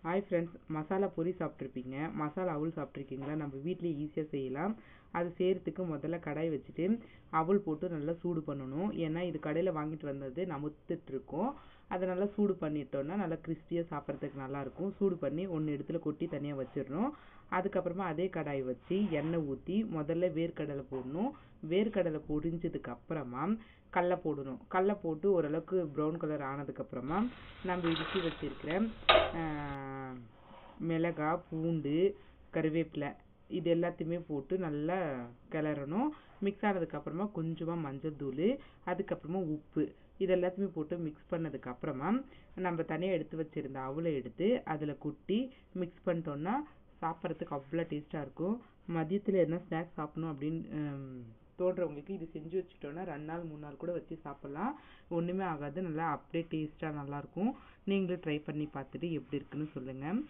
Hi friends, masala puri சாப்பிட்ருப்பீங்க, masala அவுல் சாப்பிட்ருக்கீங்களா? நம்ம வீட்டிலேயே ஈஸியாக செய்யலாம். அது செய்கிறதுக்கு முதல்ல கடாய் வச்சுட்டு அவுல் போட்டு நல்லா சூடு பண்ணணும். ஏன்னா இது கடையில் வாங்கிட்டு வந்தது நமுத்துட்ருக்கோம். அதை நல்லா சூடு பண்ணிட்டோன்னா நல்லா கிறிஸ்பியாக சாப்பிட்றதுக்கு நல்லாயிருக்கும். சூடு பண்ணி ஒன்று இடத்துல கொட்டி தனியாக வச்சிடணும். அதுக்கப்புறமா அதே கடாய் வச்சு எண்ணெய் ஊற்றி முதல்ல வேர்க்கடலை போடணும். வேர்க்கடலை பொரிஞ்சதுக்கு அப்புறமா கடல போடணும். கடல போட்டு ஓரளவுக்கு ப்ரௌன் கலர் ஆனதுக்கப்புறமா நம்ம இடித்து வச்சிருக்கிற மிளகாய், பூண்டு, கருவேப்பிலை இது எல்லாத்தையுமே போட்டு நல்லா கிளறணும். மிக்ஸ் ஆனதுக்கப்புறமா கொஞ்சமாக மஞ்சள் தூள், அதுக்கப்புறமா உப்பு இது எல்லாத்தையுமே போட்டு மிக்ஸ் பண்ணதுக்கப்புறமா நம்ம தனியாக எடுத்து வச்சுருந்த அவலை எடுத்து அதில் கொட்டி மிக்ஸ் பண்ணிட்டோன்னா சாப்பிட்றதுக்கு அவ்வளோ டேஸ்ட்டாக இருக்கும். மதியத்தில் என்ன ஸ்நாக்ஸ் சாப்பிடணும் அப்படின்னு தோன்றவங்களுக்கு இது செஞ்சு வச்சுட்டோன்னா 2 நாள் 3 நாள் கூட வச்சு சாப்பிட்லாம். ஒன்றுமே ஆகாது. நல்லா அப்படியே டேஸ்ட்டாக நல்லாயிருக்கும். நீங்களும் ட்ரை பண்ணி பார்த்துட்டு எப்படி இருக்குன்னு சொல்லுங்கள்.